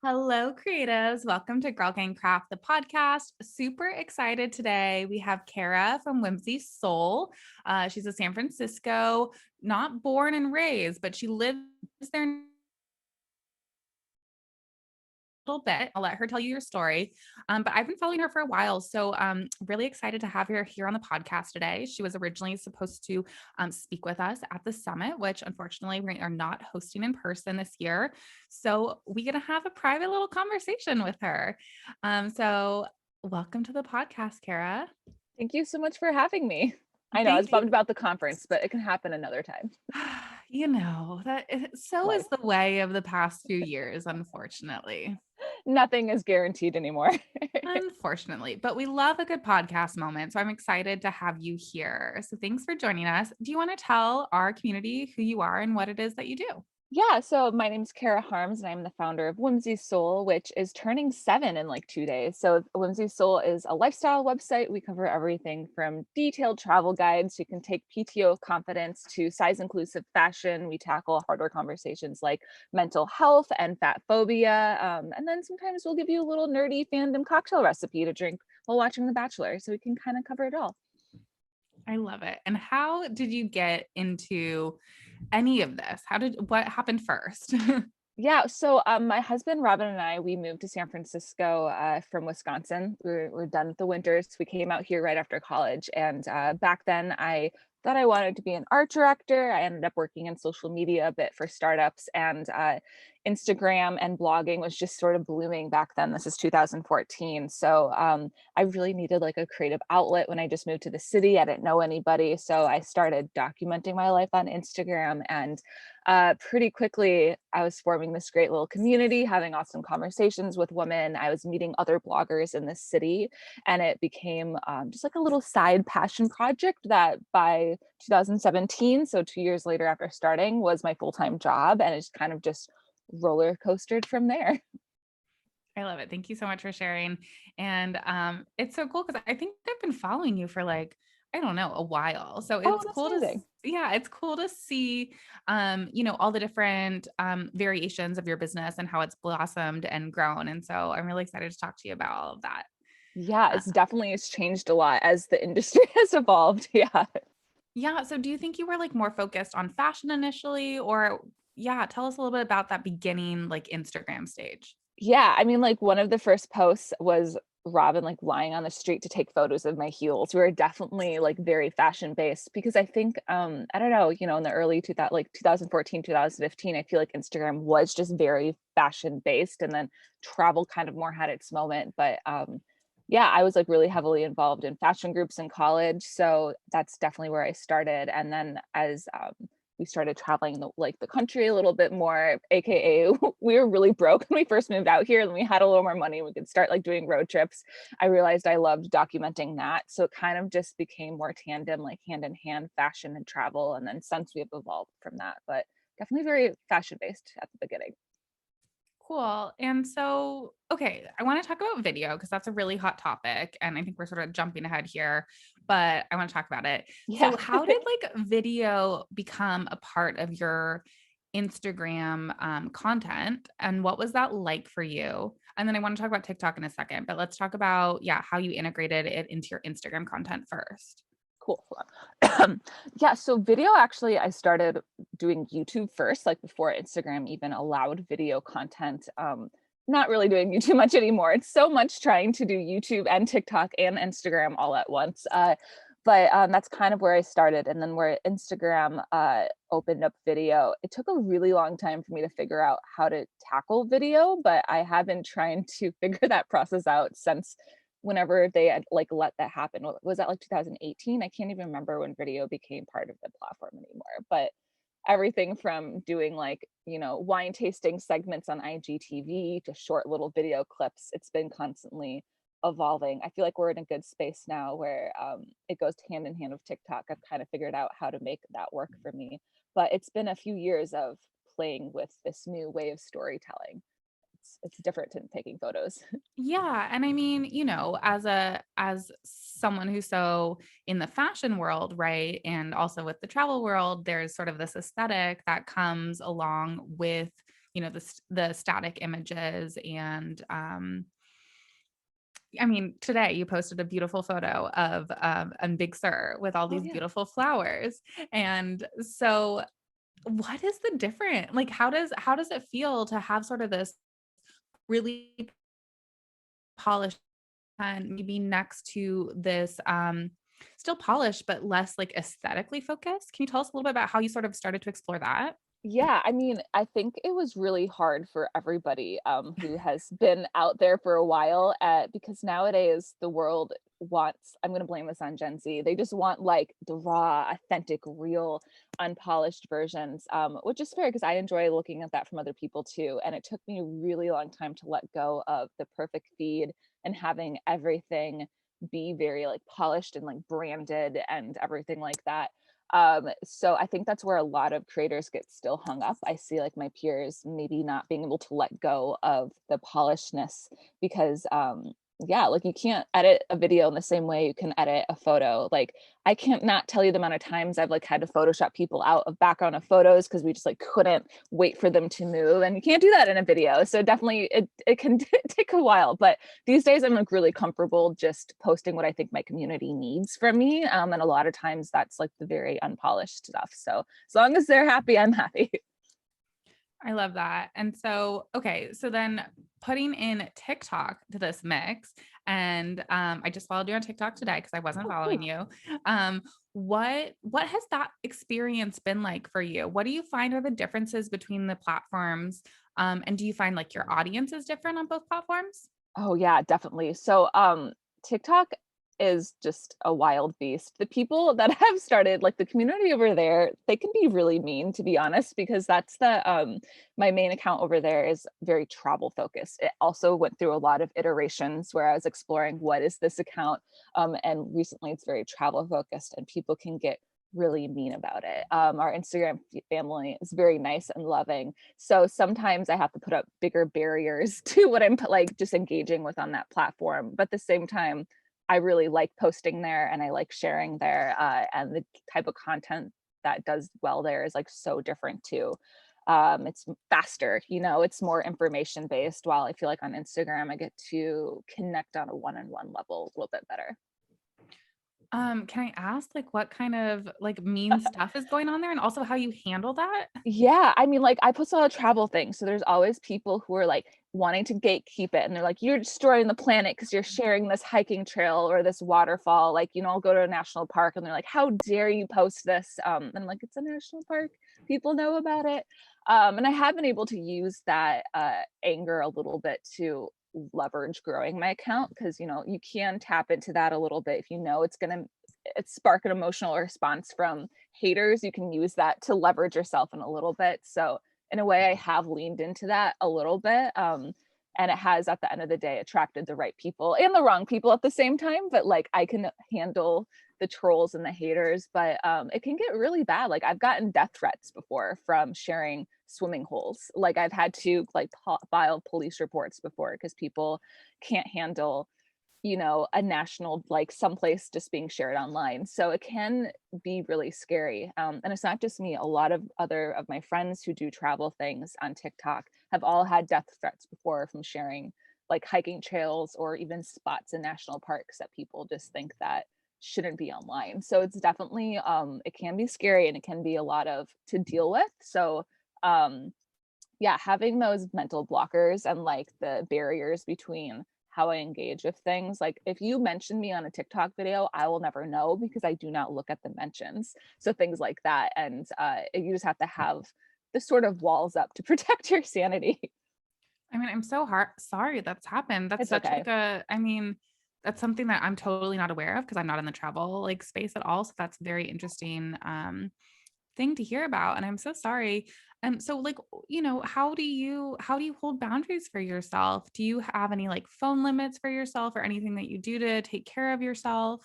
Hello, creatives. Welcome to Girl Gang Craft, the podcast. Super excited today. We have Kara from Whimsy Soul. She's a San Francisco, not born and raised, but she lives there little bit. I'll let her tell you your story. But I've been following her for a while. So really excited to have her here on the podcast today. She was originally supposed to speak with us at the summit, which unfortunately we are not hosting in person this year. So we're going to have a private little conversation with her. So welcome to the podcast, Kara. Thank you so much for having me. I know I was Thank you. bummed about the conference, but it can happen another time. You know, so is Life. the way of the past few years, unfortunately. Nothing is guaranteed anymore. Unfortunately, but we love a good podcast moment. So I'm excited to have you here. So thanks for joining us. Do you want to tell our community who you are and what it is that you do? Yeah, so my name's Kara Harms, and I'm the founder of Whimsy Soul, which is turning 7 in like 2 days. So Whimsy Soul is a lifestyle website. We cover everything from detailed travel guides, so you can take PTO with confidence, to size inclusive fashion. We tackle harder conversations like mental health and fat phobia. And then sometimes we'll give you a little nerdy fandom cocktail recipe to drink while watching The Bachelor. So we can kind of cover it all. I love it. And how did you get into any of this? What happened first? Yeah, so my husband Robin and I, we moved to San Francisco from Wisconsin. We're done with the winters. We came out here right after college, and back then I thought I wanted to be an art director. I ended up working in social media a bit for startups, and Instagram and blogging was just sort of blooming back then. This is 2014, so I really needed like a creative outlet when I just moved to the city. I didn't know anybody, so I started documenting my life on Instagram, and pretty quickly, I was forming this great little community, having awesome conversations with women. I was meeting other bloggers in the city, and it became just like a little side passion project that by 2017, so 2 years later after starting, was my full time job. And it's kind of just roller coastered from there. I love it. Thank you so much for sharing. And it's so cool because I think I've been following you for like, I don't know, a while. So Oh, it's that's cool to amazing. yeah, it's cool to see all the different variations of your business and how it's blossomed and grown. And so I'm really excited to talk to you about all of that. Yeah, Uh, it's changed a lot as the industry has evolved. Yeah. yeah. So do you think you were like more focused on fashion initially, or yeah, tell us a little bit about that beginning like Instagram stage. Yeah, I mean, like, one of the first posts was Robin, like, lying on the street to take photos of my heels. We were definitely, like, very fashion-based because I think, I don't know, in the early 2000 like, 2014, 2015, I feel like Instagram was just very fashion-based, and then travel kind of more had its moment, but, yeah, I was, like, really heavily involved in fashion groups in college, so that's definitely where I started, and then as, we started traveling the country a little bit more, aka we were really broke when we first moved out here, and we had a little more money, we could start like doing road trips. I realized I loved documenting that, so it kind of just became more tandem, like hand in hand, fashion and travel, and then since we've evolved from that, but definitely very fashion based at the beginning. Cool. And so, okay, I want to talk about video because that's a really hot topic. And I think we're sort of jumping ahead here, but I want to talk about it. Yeah. So, how did like video become a part of your Instagram content? And what was that like for you? And then I want to talk about TikTok in a second, but let's talk about, yeah, how you integrated it into your Instagram content first. Cool. Hold on. Yeah, so video, actually I started doing YouTube first, like before Instagram even allowed video content. Not really doing YouTube much anymore. It's so much trying to do YouTube and TikTok and Instagram all at once. But that's kind of where I started. And then where Instagram opened up video, it took a really long time for me to figure out how to tackle video, but I have been trying to figure that process out since whenever they had like let that happen. Was that like 2018? I can't even remember when video became part of the platform anymore. But everything from doing like, wine tasting segments on IGTV to short little video clips, it's been constantly evolving. I feel like we're in a good space now where it goes hand in hand with TikTok. I've kind of figured out how to make that work for me. But it's been a few years of playing with this new way of storytelling. It's different than taking photos. Yeah, and I mean, as someone who's so in the fashion world, right? And also with the travel world, there's sort of this aesthetic that comes along with, the static images and I mean, today you posted a beautiful photo of Big Sur with all Oh these yeah. beautiful flowers. And so what is the difference? Like how does it feel to have sort of this really polished and maybe next to this still polished but less like aesthetically focused? Can you tell us a little bit about how you sort of started to explore that? Yeah, I mean, I think it was really hard for everybody who has been out there for a while because nowadays the world wants, I'm going to blame this on Gen Z, they just want like the raw, authentic, real, unpolished versions, which is fair because I enjoy looking at that from other people too. And it took me a really long time to let go of the perfect feed and having everything be very like polished and like branded and everything like that. So I think that's where a lot of creators get still hung up. I see like my peers maybe not being able to let go of the polishedness because yeah, like you can't edit a video in the same way you can edit a photo. Like I can't not tell you the amount of times I've like had to Photoshop people out of background of photos because we just like couldn't wait for them to move. And you can't do that in a video. So definitely it can take a while. But these days I'm like really comfortable just posting what I think my community needs from me. And a lot of times that's like the very unpolished stuff. So as long as they're happy, I'm happy. I love that. And so, okay, so then putting in TikTok to this mix, and I just followed you on TikTok today because I wasn't Oh, following cool. you. What has that experience been like for you? What do you find are the differences between the platforms? And do you find like your audience is different on both platforms? Oh yeah, definitely. So TikTok is just a wild beast. The people that have started like the community over there, they can be really mean to be honest because that's the my main account over there is very travel focused. It also went through a lot of iterations where I was exploring what is this account and recently it's very travel focused and people can get really mean about it. Our Instagram family is very nice and loving, so sometimes I have to put up bigger barriers to what I'm like just engaging with on that platform. But at the same time, I really like posting there and I like sharing there. And the type of content that does well there is like so different too. It's faster, it's more information based. While I feel like on Instagram, I get to connect on a one-on-one level a little bit better. Can I ask like what kind of like mean stuff is going on there and also how you handle that? Yeah, I mean, like I post a lot of travel things, so there's always people who are like wanting to gatekeep it, and they're like, "You're destroying the planet because you're sharing this hiking trail or this waterfall." Like, I'll go to a national park, and they're like, "How dare you post this?" And I'm like, "It's a national park. People know about it." And I have been able to use that anger a little bit to leverage growing my account because you can tap into that a little bit if it's gonna spark an emotional response from haters. You can use that to leverage yourself in a little bit. So in a way I have leaned into that a little bit, and it has at the end of the day attracted the right people and the wrong people at the same time, but like I can handle the trolls and the haters. But it can get really bad. Like I've gotten death threats before from sharing swimming holes. Like I've had to like file police reports before because people can't handle a national, like someplace just being shared online. So it can be really scary. And it's not just me. A lot of other of my friends who do travel things on TikTok have all had death threats before from sharing like hiking trails or even spots in national parks that people just think that shouldn't be online. So it's definitely it can be scary and it can be a lot of to deal with. So um yeah, having those mental blockers and like the barriers between how I engage with things. Like if you mention me on a TikTok video, I will never know because I do not look at the mentions. So things like that. And you just have to have the sort of walls up to protect your sanity. I mean, I'm so sorry that's happened. That's It's such okay. like a, I mean, that's something that I'm totally not aware of because I'm not in the travel like space at all. So that's very interesting thing to hear about. And I'm so sorry. So like, how do you hold boundaries for yourself? Do you have any like phone limits for yourself or anything that you do to take care of yourself?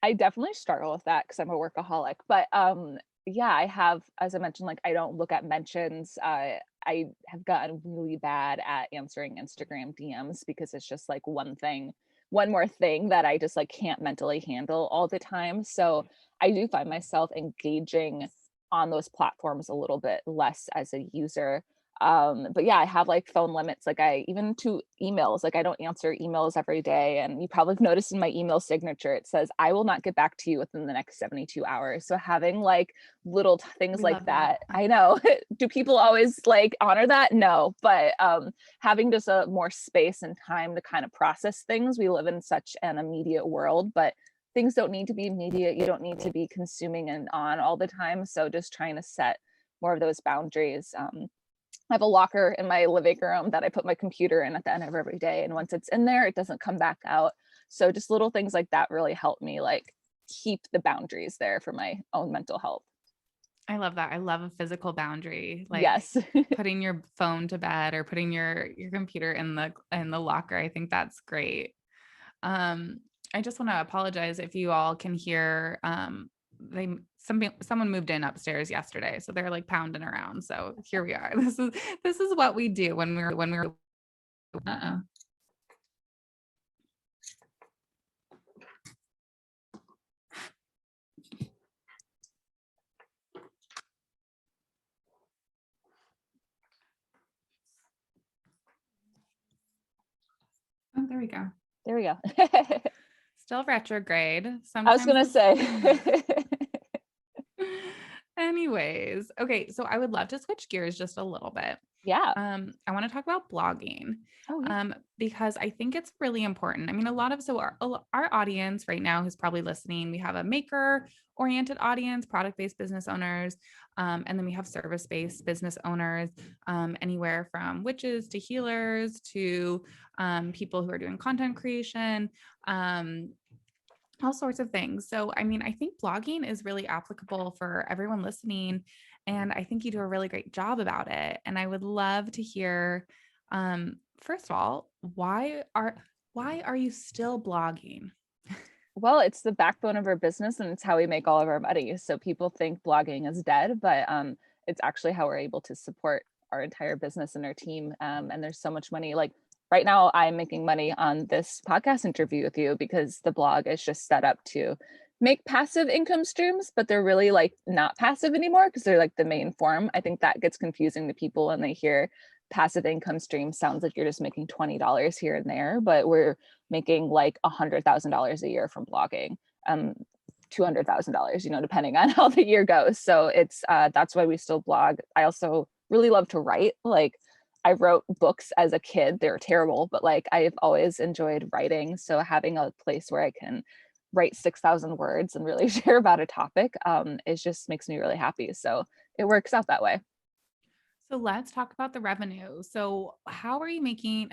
I definitely struggle with that because I'm a workaholic. But yeah, I have, as I mentioned, like I don't look at mentions. I have gotten really bad at answering Instagram DMs because it's just like one more thing that I just like can't mentally handle all the time. So I do find myself engaging on those platforms a little bit less as a user. But yeah, I have like phone limits. Like I even to emails, like I don't answer emails every day. And you probably have noticed in my email signature, it says, I will not get back to you within the next 72 hours. So having like little things We like love that. that, I know. Do people always like honor that? No, but having just a more space and time to kind of process things. We live in such an immediate world, but things don't need to be immediate. You don't need to be consuming and on all the time. So just trying to set more of those boundaries. I have a locker in my living room that I put my computer in at the end of every day. And once it's in there, it doesn't come back out. So just little things like that really help me like keep the boundaries there for my own mental health. I love that. I love a physical boundary, like Yes. putting your phone to bed or putting your computer in the locker. I think that's great. Um, I just want to apologize if you all can hear someone moved in upstairs yesterday, so they're like pounding around. So here we are. This is what we do when we're uh Oh, there we go. There we go. Still retrograde. I was Sometimes gonna this say. Anyways, okay, so I would love to switch gears just a little bit. Yeah. I want to talk about blogging, Oh yeah. because I think it's really important. I mean, our audience right now who's probably listening, we have a maker oriented audience, product based business owners, and then we have service based business owners, anywhere from witches to healers to people who are doing content creation. All sorts of things. So, I mean, I think blogging is really applicable for everyone listening. And I think you do a really great job about it. And I would love to hear, first of all, why are you still blogging? Well, it's the backbone of our business and it's how we make all of our money. So people think blogging is dead, but it's actually how we're able to support our entire business and our team. And there's so much money. Like right now, I'm making money on this podcast interview with you because the blog is just set up to make passive income streams, but they're really like not passive anymore because they're like the main form. I think that gets confusing to people when they hear passive income stream sounds like you're just making $20 here and there, but we're making like $100,000 a year from blogging, $200,000, depending on how the year goes. So it's that's why we still blog. I also really love to write. Like I wrote books as a kid. They're terrible, but like I've always enjoyed writing. So having a place where I can write 6,000 words and really share about a topic is just makes me really happy. So it works out that way. So let's talk about the revenue. So how are you making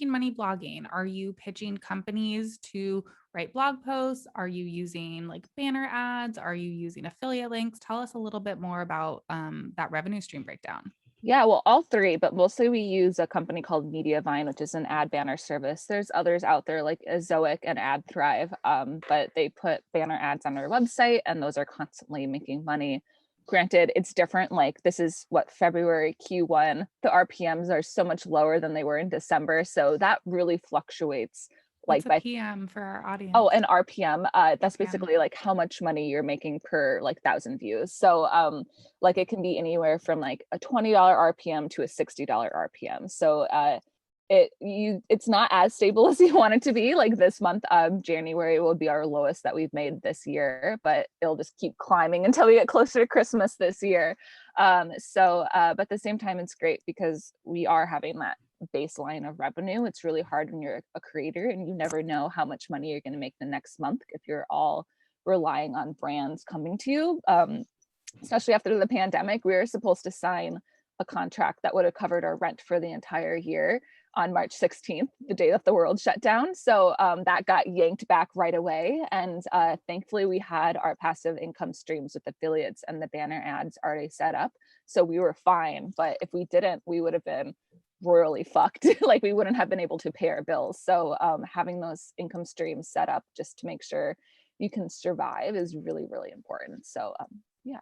money blogging? Are you pitching companies to write blog posts? Are you using like banner ads? Are you using affiliate links? Tell us a little bit more about that revenue stream breakdown. Yeah, well, all three, but mostly we use a company called Mediavine, which is an ad banner service. There's others out there like Zoic and AdThrive, but they put banner ads on their website, and those are constantly making money. Granted, it's different. Like this is what February Q1. The RPMs are so much lower than they were in December, so that really fluctuates. What's Like a by PM for our Oh, audience? and RPM, that's PM. basically like how much money you're making per like 1,000 views. So like it can be anywhere from like a $20 RPM to a $60 RPM. So it's not as stable as you want it to be. Like this month, January will be our lowest that we've made this year, but it'll just keep climbing until we get closer to Christmas this year. But at the same time, it's great because we are having that baseline of revenue. It's really hard when you're a creator and you never know how much money you're going to make the next month if you're all relying on brands coming to you. Especially after the pandemic, we were supposed to sign a contract that would have covered our rent for the entire year on March 16th, the day that the world shut down. So that got yanked back right away. And thankfully, we had our passive income streams with affiliates and the banner ads already set up. So we were fine. But if we didn't, we would have been royally fucked. Like we wouldn't have been able to pay our bills. So having those income streams set up just to make sure you can survive is really, really important. So yeah.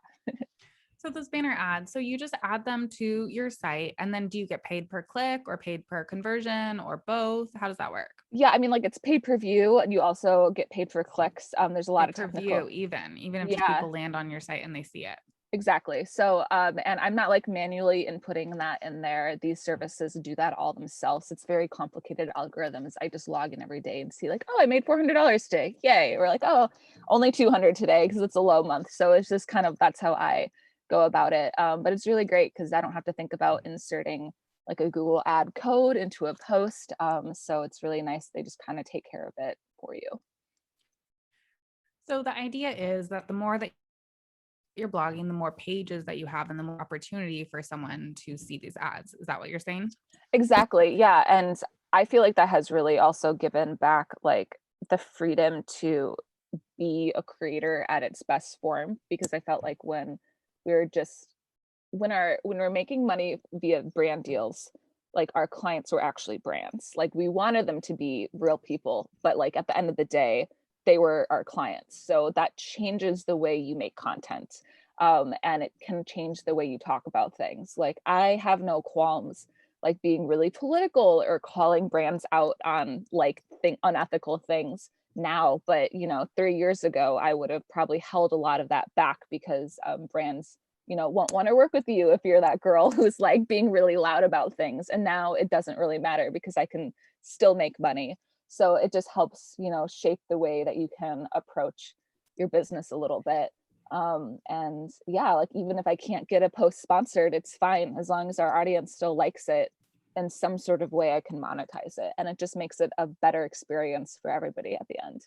So those banner ads, so you just add them to your site and then do you get paid per click or paid per conversion or both? How does that work? Yeah, I mean, like it's paid per view and you also get paid for clicks. There's a lot Paid of per technical. view, even if just Yeah, people land on your site and they see it. Exactly. So, and I'm not like manually inputting that in there. These services do that all themselves. It's very complicated algorithms. I just log in every day and see like, oh, I made $400 today. Yay. Or like, oh, only 200 today because it's a low month. So it's just kind of, that's how I go about it. But it's really great because I don't have to think about inserting like a Google ad code into a post. So it's really nice. They just kind of take care of it for you. So the idea is that the more that you're blogging, the more pages that you have and the more opportunity for someone to see these ads. Is that what you're saying? Exactly. Yeah. And I feel like that has really also given back like the freedom to be a creator at its best form, because I felt like when we are just when we're making money via brand deals, like our clients were actually brands. Like we wanted them to be real people, but like at the end of the day, they were our clients. So that changes the way you make content. And it can change the way you talk about things. Like I have no qualms like being really political or calling brands out on like unethical things now, but 3 years ago I would have probably held a lot of that back because brands won't want to work with you if you're that girl who's like being really loud about things. And now it doesn't really matter because I can still make money. So it just helps shape the way that you can approach your business a little bit. And yeah, like even if I can't get a post sponsored, it's fine as long as our audience still likes it in some sort of way. I can monetize it, and it just makes it a better experience for everybody at the end.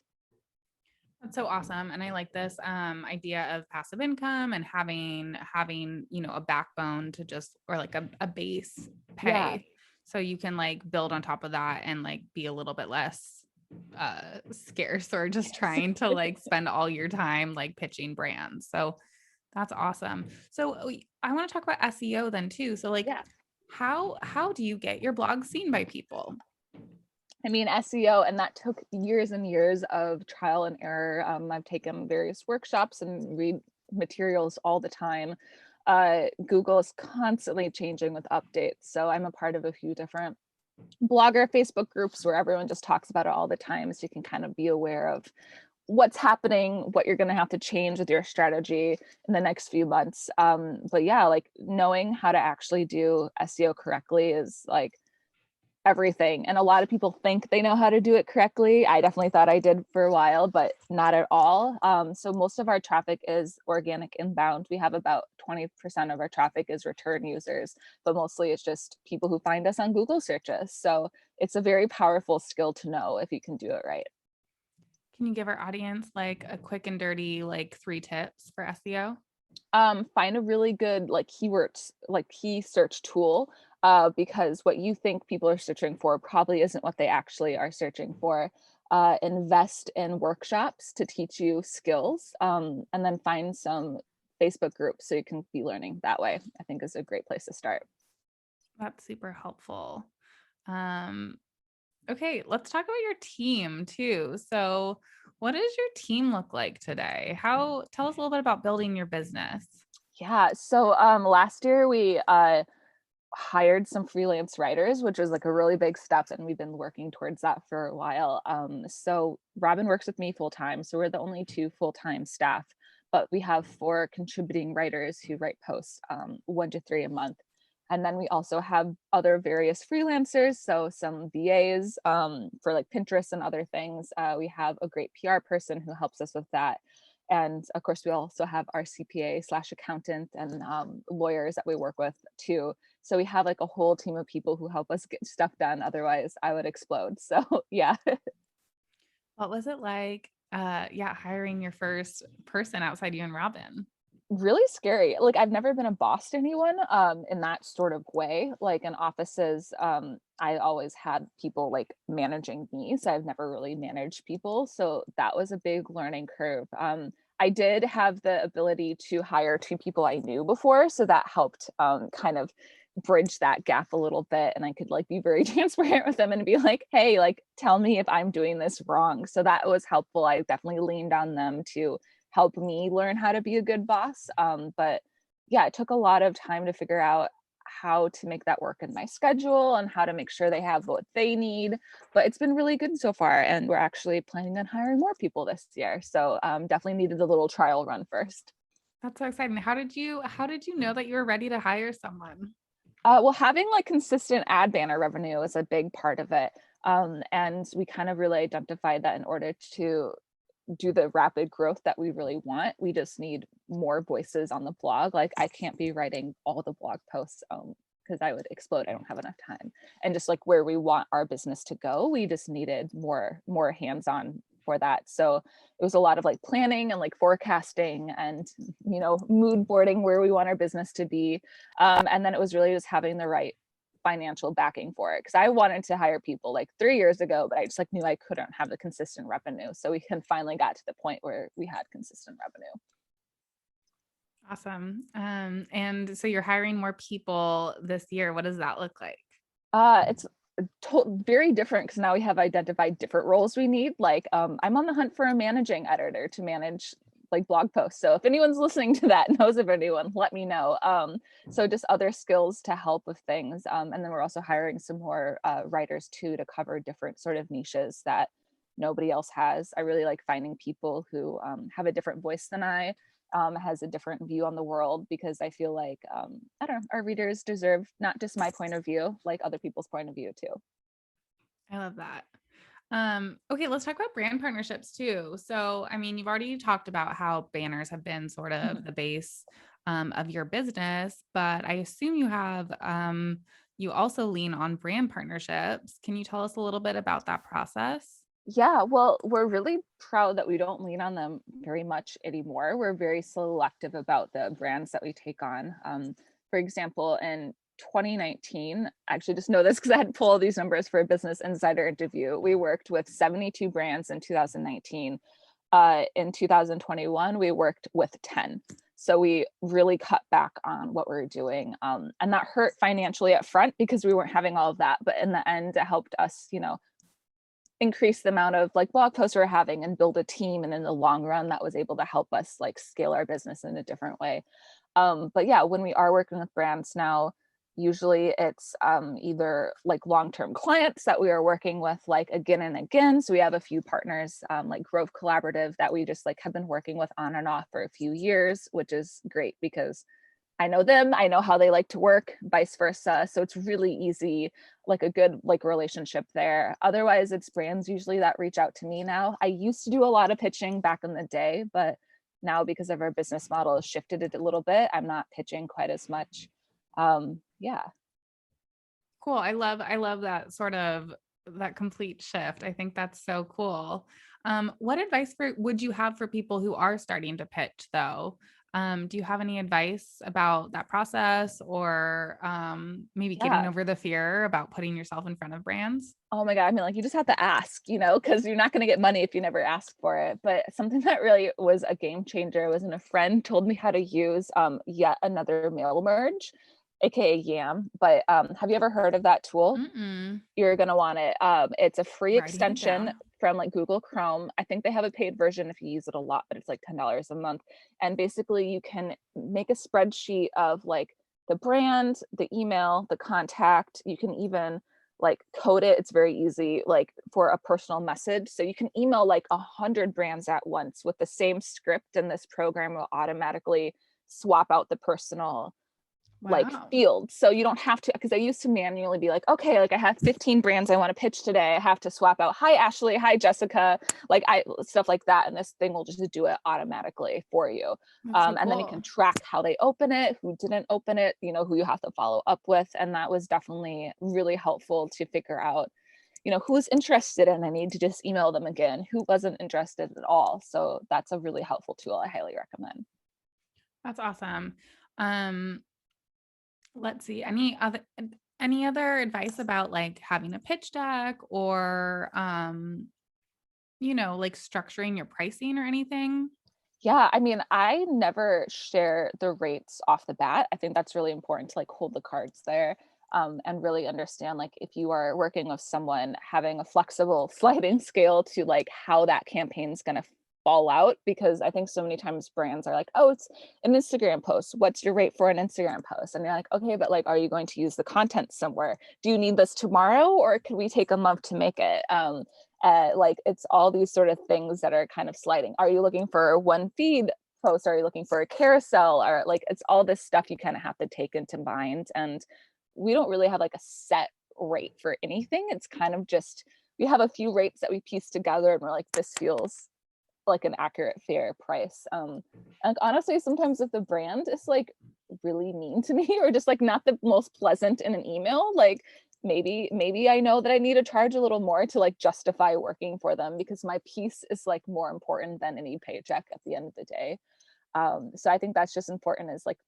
That's so awesome. And I like this idea of passive income and having, a backbone to just or like a base Yeah. pay. So you can like build on top of that and like be a little bit less scarce or just Yes. trying to like spend all your time like pitching brands. So that's awesome. So I want to talk about SEO then too. So like Yeah. how do you get your blog seen by people? I mean, SEO, and that took years and years of trial and error. I've taken various workshops and read materials all the time. Google is constantly changing with updates. So I'm a part of a few different blogger Facebook groups where everyone just talks about it all the time. So you can kind of be aware of what's happening, what you're going to have to change with your strategy in the next few months. But yeah, like knowing how to actually do SEO correctly is like everything. And a lot of people think they know how to do it correctly. I definitely thought I did for a while, but not at all. So most of our traffic is organic inbound. We have about 20% of our traffic is return users, but mostly it's just people who find us on Google searches. So it's a very powerful skill to know if you can do it right. Can you give our audience like a quick and dirty like 3 tips for SEO? Find a really good like keywords, like key search tool, because what you think people are searching for probably isn't what they actually are searching for. Invest in workshops to teach you skills, and then find some Facebook groups so you can be learning that way. I think is a great place to start. That's super helpful. Um, okay, let's talk about your team too. So, what does your team look like today? How tell us a little bit about building your business. Yeah. So last year we hired some freelance writers, which was like a really big step, and we've been working towards that for a while. So Robin works with me full time, so we're the only two full time staff, but we have four contributing writers who write posts, 1 to 3 a month. And then we also have other various freelancers, so some VAs for like Pinterest and other things. We have a great PR person who helps us with that. And of course, we also have our CPA/accountant and lawyers that we work with too. So we have like a whole team of people who help us get stuff done. Otherwise, I would explode. So yeah, What was it like yeah, hiring your first person outside you and Robin? really scary. Like I've never been a boss to anyone in that sort of way. Like in offices, I always had people like managing me. So I've never really managed people. So that was a big learning curve. I did have the ability to hire two people I knew before. So that helped kind of bridge that gap a little bit, and I could like be very transparent with them and be like, hey, like tell me if I'm doing this wrong. So that was helpful. I definitely leaned on them to help me learn how to be a good boss. But yeah, it took a lot of time to figure out how to make that work in my schedule and how to make sure they have what they need. But it's been really good so far, and we're actually planning on hiring more people this year. So definitely needed a little trial run first. That's so exciting. How did you know that you were ready to hire someone? Well, having like consistent ad banner revenue is a big part of it. And we kind of really identified that in order to do the rapid growth that we really want, we just need more voices on the blog. Like I can't be writing all the blog posts because I would explode. I don't have enough time. And just like where we want our business to go, we just needed more hands-on for that. So it was a lot of like planning and like forecasting and mood boarding where we want our business to be. And then it was really just having the right financial backing for it because I wanted to hire people like 3 years ago, but I just like knew I couldn't have the consistent revenue. So we can finally got to the point where we had consistent revenue. Awesome. And so you're hiring more people this year. What does that look like? It's very different because now we have identified different roles we need. Like I'm on the hunt for a managing editor to manage like blog posts. So if anyone's listening to that, knows of anyone, let me know. So just other skills to help with things. And then we're also hiring some more writers too to cover different sort of niches that nobody else has. I really like finding people who have a different voice than I, has a different view on the world because I feel like I don't know, our readers deserve not just my point of view, like other people's point of view too. I love that. Okay, let's talk about brand partnerships too. So, I mean, you've already talked about how banners have been sort of Mhm. the base of your business, but I assume you also lean on brand partnerships. Can you tell us a little bit about that process? Yeah, well, we're really proud that we don't lean on them very much anymore. We're very selective about the brands that we take on. For example, in 2019, I actually just know this because I had to pull all these numbers for a Business Insider interview. We worked with 72 brands in 2019. In 2021, we worked with 10. So we really cut back on what we were doing. And that hurt financially up front because we weren't having all of that. But in the end, it helped us, increase the amount of like blog posts we're having and build a team. And in the long run, that was able to help us like scale our business in a different way. But yeah, when we are working with brands now, usually it's either like long-term clients that we are working with like again and again. So we have a few partners like Grove Collaborative that we just like have been working with on and off for a few years, which is great because I know them, I know how they like to work, vice versa. So it's really easy, like a good like relationship there. Otherwise, it's brands usually that reach out to me now. I used to do a lot of pitching back in the day, but now because of our business model has shifted it a little bit, I'm not pitching quite as much. Yeah. Cool. I love that sort of that complete shift. I think that's so cool. What advice would you have for people who are starting to pitch though? Do you have any advice about that process or maybe getting Yeah. over the fear about putting yourself in front of brands? Oh my God. I mean, like you just have to ask, because you're not going to get money if you never ask for it. But something that really was a game changer was when a friend told me how to use yet another mail merge, aka Yam. But have you ever heard of that tool? Mm-mm. You're going to want it. It's a free Writing it extension down. from like Google Chrome. I think they have a paid version if you use it a lot, but it's like $10 a month. And basically, you can make a spreadsheet of like the brand, the email, the contact. You can even like code it. It's very easy, like for a personal message. So you can email like 100 brands at once with the same script, and this program will automatically swap out the personal like Wow. field. So you don't have to, because I used to manually be like, okay, like I have 15 brands I want to pitch today. I have to swap out, hi, Ashley, hi, Jessica, like stuff like that. And this thing will just do it automatically for you. That's so And then you can cool. track how they open it, who didn't open it, who you have to follow up with. And that was definitely really helpful to figure out, who's interested and I need to just email them again, who wasn't interested at all. So that's a really helpful tool I highly recommend. That's awesome. Um, let's see. Any other advice about like having a pitch deck or like structuring your pricing or anything? Yeah, I mean, I never share the rates off the bat. I think that's really important to like hold the cards there, and really understand like if you are working with someone, having a flexible sliding scale to like how that campaign's going to fall out. Because I think so many times brands are like, oh, it's an Instagram post. What's your rate for an Instagram post? And you're like, okay, but like, are you going to use the content somewhere? Do you need this tomorrow, or could we take a month to make it? Like it's all these sort of things that are kind of sliding. Are you looking for one feed post? Are you looking for a carousel? Or like, it's all this stuff you kind of have to take into mind. And we don't really have like a set rate for anything. It's kind of just, we have a few rates that we piece together and we're like, this feels like an accurate, fair price. And honestly, sometimes if the brand is like really mean to me or just like not the most pleasant in an email, like maybe I know that I need to charge a little more to like justify working for them, because my piece is like more important than any paycheck at the end of the day. So I think that's just important, is like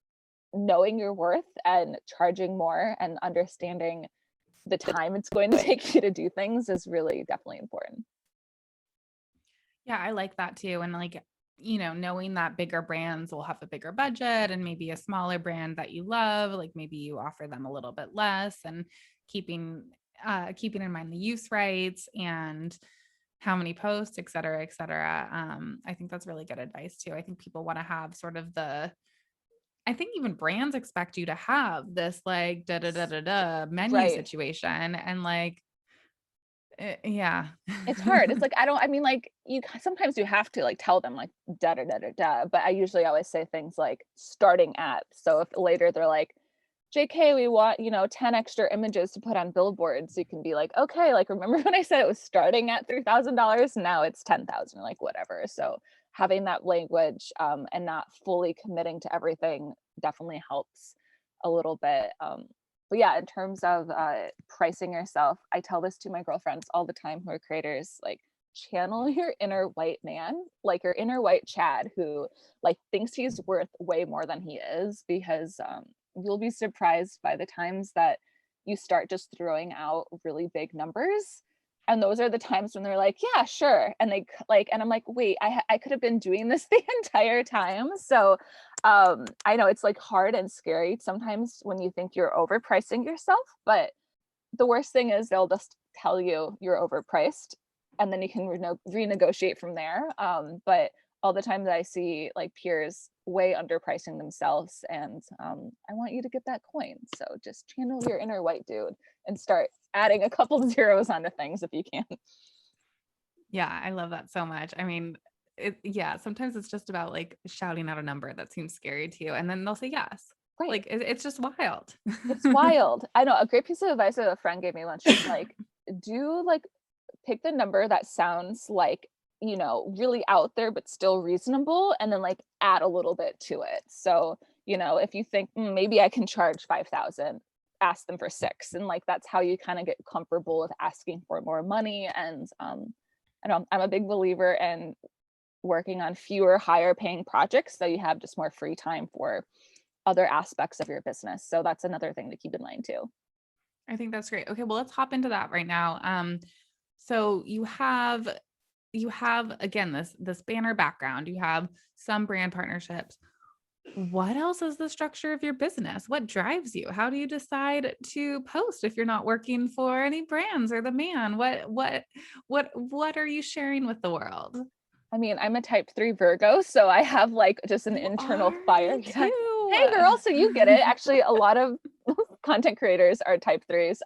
knowing your worth and charging more and understanding the time it's going to take you to do things is really definitely important. Yeah, I like that too. And like, knowing that bigger brands will have a bigger budget and maybe a smaller brand that you love, like maybe you offer them a little bit less, and keeping keeping in mind the use rights and how many posts, et cetera, et cetera. I think that's really good advice too. I think people want to have sort of I think even brands expect you to have this like da da da da da menu Right. situation. And like, yeah. It's hard. It's like, I mean, like, sometimes you have to like tell them like da da da da da, but I usually always say things like starting at. So if later they're like, JK, we want, 10 extra images to put on billboards, you can be like, okay, like, remember when I said it was starting at $3,000? Now it's 10,000, like whatever. So having that language, and not fully committing to everything definitely helps a little bit. But yeah, in terms of pricing yourself, I tell this to my girlfriends all the time who are creators, like, channel your inner white man, like your inner white Chad, who like thinks he's worth way more than he is, because you'll be surprised by the times that you start just throwing out really big numbers, and those are the times when they're like, yeah, sure. And they like, and I'm like, wait, I could have been doing this the entire time. So I know it's like hard and scary sometimes when you think you're overpricing yourself, but the worst thing is they'll just tell you you're overpriced, and then you can renegotiate from there. But all the time that I see like peers way underpricing themselves, and I want you to get that coin. So just channel your inner white dude and start adding a couple zeros onto things if you can. Yeah, I love that so much. I mean, yeah, sometimes it's just about like shouting out a number that seems scary to you, and then they'll say yes. Right. Like it's just wild. It's wild. I know, a great piece of advice that a friend gave me once. She's like, do like pick the number that sounds like, really out there but still reasonable, and then like add a little bit to it. So if you think, maybe I can charge 5,000, ask them for 6, and like that's how you kind of get comfortable with asking for more money. And I know I'm a big believer in working on fewer higher paying projects, so you have just more free time for other aspects of your business. So that's another thing to keep in mind too. I think that's great. Okay, well, let's hop into that right now. So you have again this banner background. You have some brand partnerships. What else is the structure of your business? What drives you? How do you decide to post if you're not working for any brands or the man? What are you sharing with the world? I mean, I'm a type 3 Virgo, so I have like just an You internal are fire. me Yeah. Hey girl, so you get it. Actually, a lot of content creators are type 3s.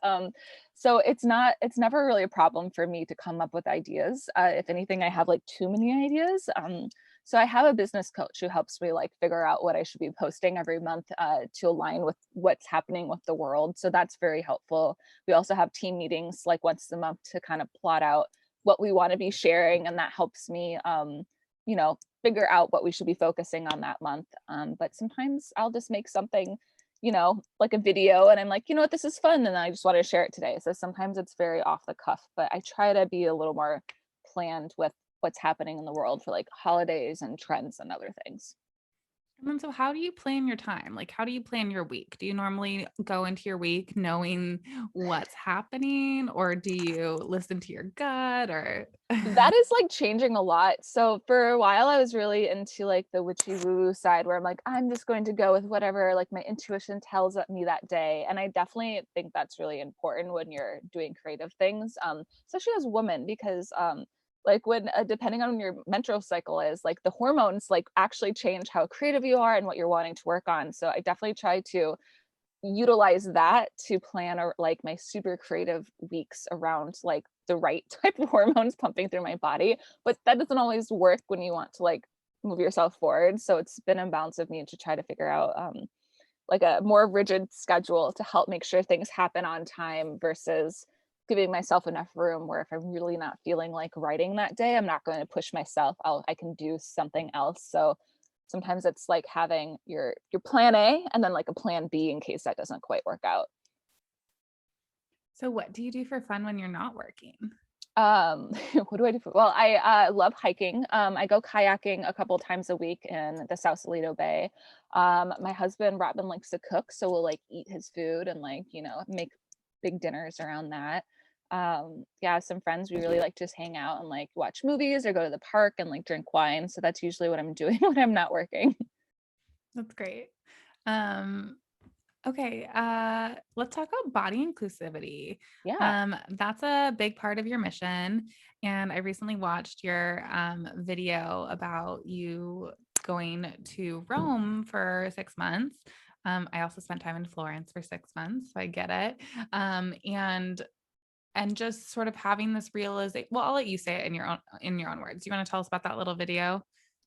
So it's never really a problem for me to come up with ideas. If anything, I have like too many ideas. So I have a business coach who helps me like figure out what I should be posting every month, to align with what's happening with the world. So that's very helpful. We also have team meetings like once a month to kind of plot out what we want to be sharing, and that helps me figure out what we should be focusing on that month. But sometimes I'll just make something, like a video, and I'm like, you know what, this is fun, and I just want to share it today. So sometimes it's very off the cuff, but I try to be a little more planned with what's happening in the world for like holidays and trends and other things. And then, so how do you plan your time? Like, how do you plan your week? Do you normally go into your week knowing what's happening, or do you listen to your gut, or That is like changing a lot. So for a while I was really into like the witchy woo side, where I'm like, I'm just going to go with whatever like my intuition tells me that day. And I definitely think that's really important when you're doing creative things, especially as a woman, because like when depending on when your menstrual cycle is, like the hormones like actually change how creative you are and what you're wanting to work on. So I definitely try to utilize that to plan, or like my super creative weeks around like the right type of hormones pumping through my body. But that doesn't always work when you want to like move yourself forward. So it's been a balance of me to try to figure out like a more rigid schedule to help make sure things happen on time versus giving myself enough room where if I'm really not feeling like writing that day, I'm not going to push myself. I can do something else. So sometimes it's like having your plan A and then like a plan B in case that doesn't quite work out. So what do you do for fun when you're not working? What do I do well, I love hiking. I go kayaking a couple times a week in the Sausalito Bay. My husband Robin likes to cook, so we'll like eat his food and like, make big dinners around that. Yeah, some friends, we really like to just hang out and like watch movies or go to the park and like drink wine. So that's usually what I'm doing when I'm not working. That's great. Um, Okay, let's talk about body inclusivity. Yeah. That's a big part of your mission. And I recently watched your video about you going to Rome for 6 months. I also spent time in Florence for 6 months, so I get it. And just sort of having this realization. Well, I'll let you say it in your own words. You want to tell us about that little video?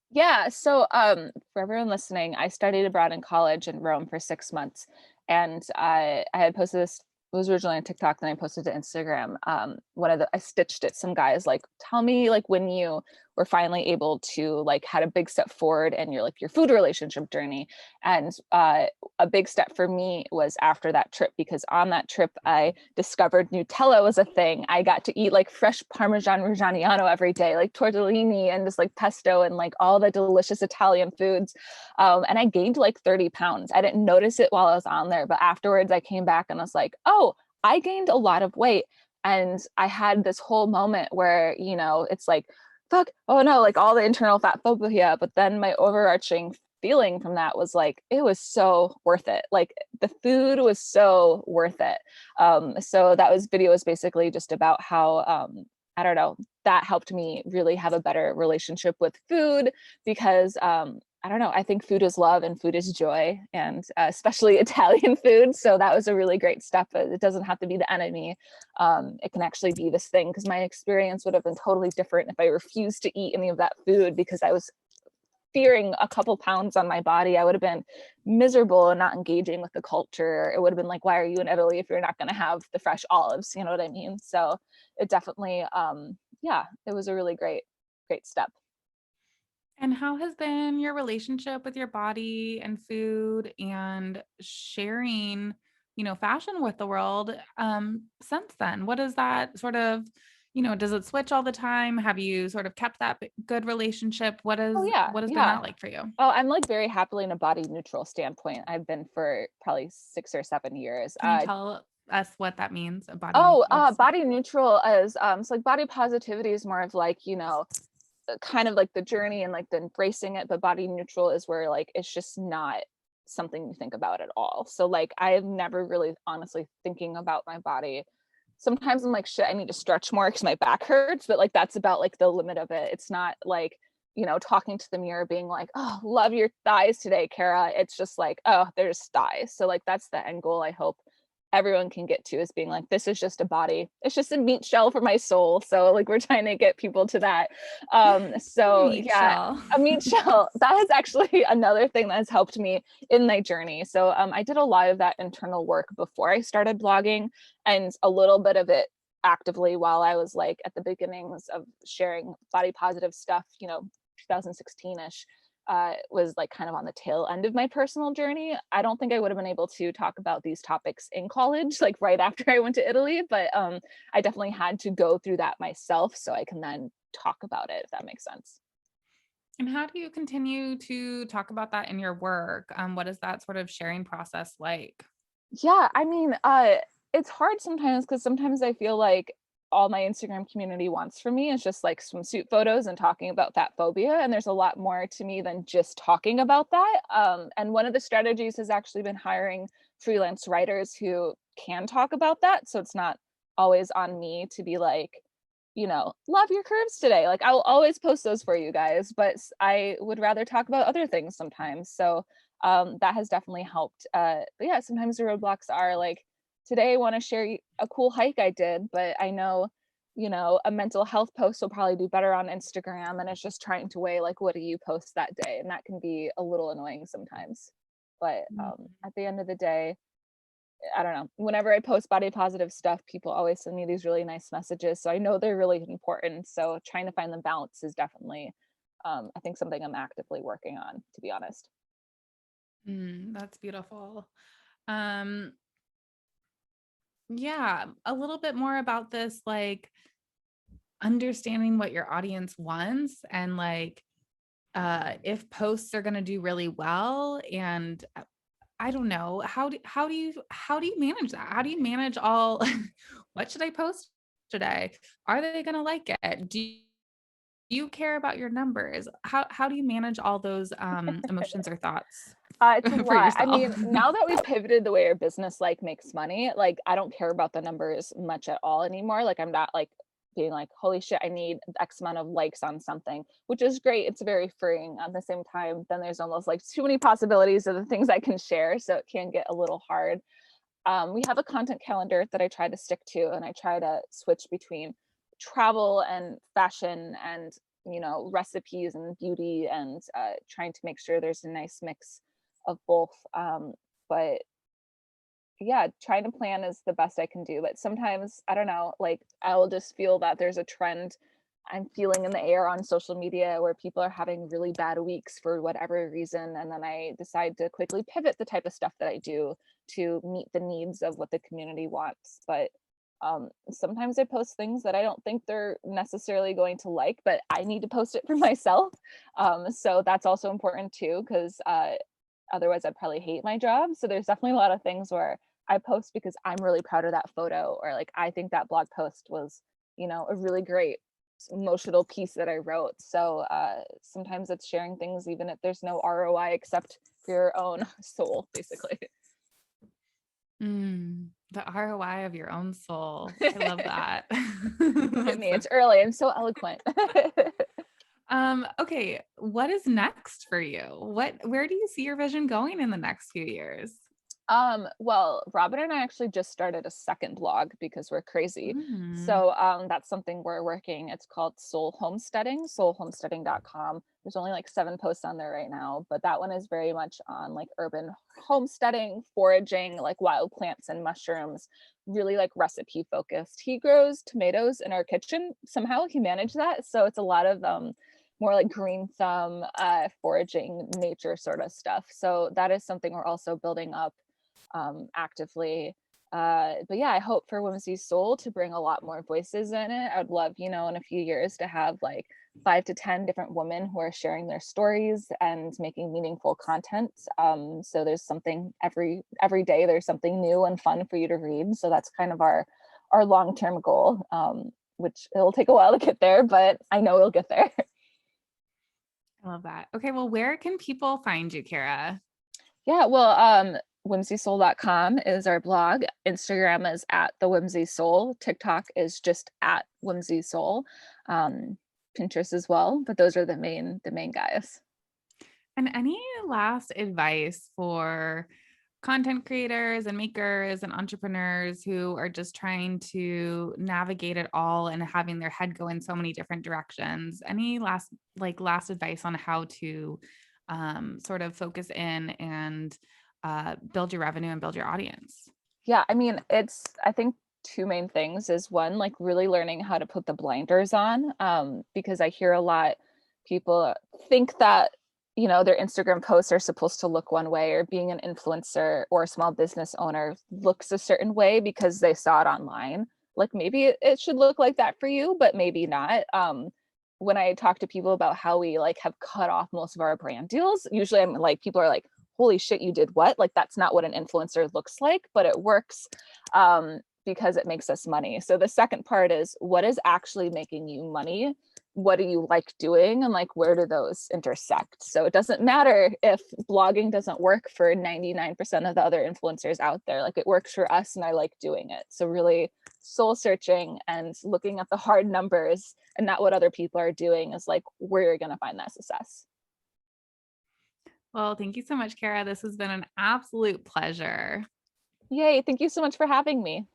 Yeah. So, for everyone listening, I studied abroad in college in Rome for 6 months, and I had posted this. It was originally on TikTok, then I posted to Instagram. I stitched it. Some guys like, tell me like when you were finally able to like had a big step forward in your food relationship journey, and a big step for me was after that trip because on that trip I discovered Nutella was a thing. I got to eat like fresh Parmesan Reggiano every day, like tortellini and just like pesto and like all the delicious Italian foods. And I gained like 30 pounds. I didn't notice it while I was on there, but afterwards I came back and I was like, oh, I gained a lot of weight. And I had this whole moment where, it's like, fuck, oh no, like all the internal fat phobia. But then my overarching feeling from that was like it was so worth it, like the food was so worth it. So that was video was basically just about how I don't know, that helped me really have a better relationship with food because I don't know, I think food is love and food is joy, and especially Italian food. So that was a really great step. It doesn't have to be the enemy. It can actually be this thing because my experience would have been totally different if I refused to eat any of that food because I was fearing a couple pounds on my body. I would have been miserable and not engaging with the culture. It would have been like, why are you in Italy if you're not going to have the fresh olives? You know what I mean? So it definitely, yeah, it was a really great step. And how has been your relationship with your body and food and sharing, fashion with the world since then? What is that sort of, does it switch all the time? Have you sort of kept that good relationship? Oh yeah, What has been yeah. that like for you? Oh, I'm like very happily in a body neutral standpoint. I've been for probably 6 or 7 years. Can you tell us what that means, a body neutral? Body neutral is so like body positivity is more of like, kind of like the journey and like the embracing it, but body neutral is where like it's just not something you think about at all. So like I've never really honestly thinking about my body. Sometimes I'm like, shit, I need to stretch more because my back hurts, but like that's about like the limit of it. It's not like, talking to the mirror being like, oh, love your thighs today, Kara. It's just like, oh, there's thighs. So like that's the end goal I hope everyone can get to, is being like, this is just a body, it's just a meat shell for my soul. So like we're trying to get people to that. So Meat yeah, shell. a meat shell, that is actually another thing that has helped me in my journey. So I did a lot of that internal work before I started blogging, and a little bit of it actively while I was like at the beginnings of sharing body positive stuff, 2016ish. Was like kind of on the tail end of my personal journey. I don't think I would have been able to talk about these topics in college, like right after I went to Italy, but I definitely had to go through that myself so I can then talk about it, if that makes sense. And how do you continue to talk about that in your work? What is that sort of sharing process like? Yeah, I mean, it's hard sometimes because sometimes I feel like all my Instagram community wants from me is just like swimsuit photos and talking about fat phobia. And there's a lot more to me than just talking about that. And one of the strategies has actually been hiring freelance writers who can talk about that. So it's not always on me to be like, love your curves today. Like I'll always post those for you guys, but I would rather talk about other things sometimes. So that has definitely helped. But yeah, sometimes the roadblocks are like, today I want to share a cool hike I did, but I know you know, a mental health post will probably do better on Instagram, and it's just trying to weigh like what do you post that day, and that can be a little annoying sometimes. But Mhm. at the end of the day, I don't know. Whenever I post body positive stuff, people always send me these really nice messages, so I know they're really important. So trying to find the balance is definitely, I think something I'm actively working on, to be honest. That's beautiful. Um, yeah, a little bit more about this, like understanding what your audience wants and like if posts are going to do really well and I don't know how do you manage that? How do you manage all what should I post today? Are they going to like it? Do you care about your numbers? How do you manage all those emotions or thoughts It's a for lot. I yourself? mean, now that we've pivoted the way our business like makes money, like I don't care about the numbers much at all anymore. Like I'm not like being like, holy shit, I need X amount of likes on something, which is great. It's very freeing. At the same time, then there's almost like too many possibilities of the things I can share. So it can get a little hard. We have a content calendar that I try to stick to, and I try to switch between travel and fashion and, you know, recipes and beauty, and trying to make sure there's a nice mix of both. But yeah, trying to plan is the best I can do. But sometimes, I don't know, like I'll just feel that there's a trend I'm feeling in the air on social media where people are having really bad weeks for whatever reason. And then I decide to quickly pivot the type of stuff that I do to meet the needs of what the community wants. But sometimes I post things that I don't think they're necessarily going to like, but I need to post it for myself. So that's also important too, because otherwise I'd probably hate my job. So there's definitely a lot of things where I post because I'm really proud of that photo, or like I think that blog post was, you know, a really great emotional piece that I wrote. So sometimes it's sharing things even if there's no ROI except for your own soul, basically. The ROI of your own soul. I love that. Look at That's me, so it's early. I'm so eloquent. okay, what is next for you? Where do you see your vision going in the next few years? Well, Robin and I actually just started a second blog because we're crazy. Mm, So that's something we're working. It's called Soul Homesteading, soulhomesteading.com. There's only like 7 posts on there right now, but that one is very much on like urban homesteading, foraging, like wild plants and mushrooms, really like recipe focused. He grows tomatoes in our kitchen. Somehow he managed that. So it's a lot of more like green thumb, foraging nature sort of stuff. So that is something we're also building up actively. But yeah, I hope for Whimsy Soul to bring a lot more voices in it. I would love, you know, in a few years to have like 5 to 10 different women who are sharing their stories and making meaningful content. So there's something every day. There's something new and fun for you to read. So that's kind of our long term goal. Which it'll take a while to get there, but I know we'll get there. I love that. Okay, well, where can people find you, Kara? Yeah, well, whimsysoul.com is our blog. Instagram is at the whimsy soul. TikTok is just at whimsy soul. Um, Pinterest as well, but those are the main guys. And any last advice for content creators and makers and entrepreneurs who are just trying to navigate it all and having their head go in so many different directions? Any last advice on how to sort of focus in and build your revenue and build your audience? Yeah, I mean, it's I think two main things is one, like really learning how to put the blinders on. Because I hear a lot people think that, you know, their Instagram posts are supposed to look one way, or being an influencer or a small business owner looks a certain way because they saw it online. Like maybe it should look like that for you, but maybe not. When I talk to people about how we like have cut off most of our brand deals, usually I'm like, people are like, holy shit, you did what? Like that's not what an influencer looks like, but it works because it makes us money. So the second part is, what is actually making you money? What do you like doing? And like, where do those intersect? So it doesn't matter if blogging doesn't work for 99% of the other influencers out there. Like it works for us and I like doing it. So really soul searching and looking at the hard numbers and not what other people are doing is like where you're going to find that success. Well, thank you so much, Kara. This has been an absolute pleasure. Yay. Thank you so much for having me.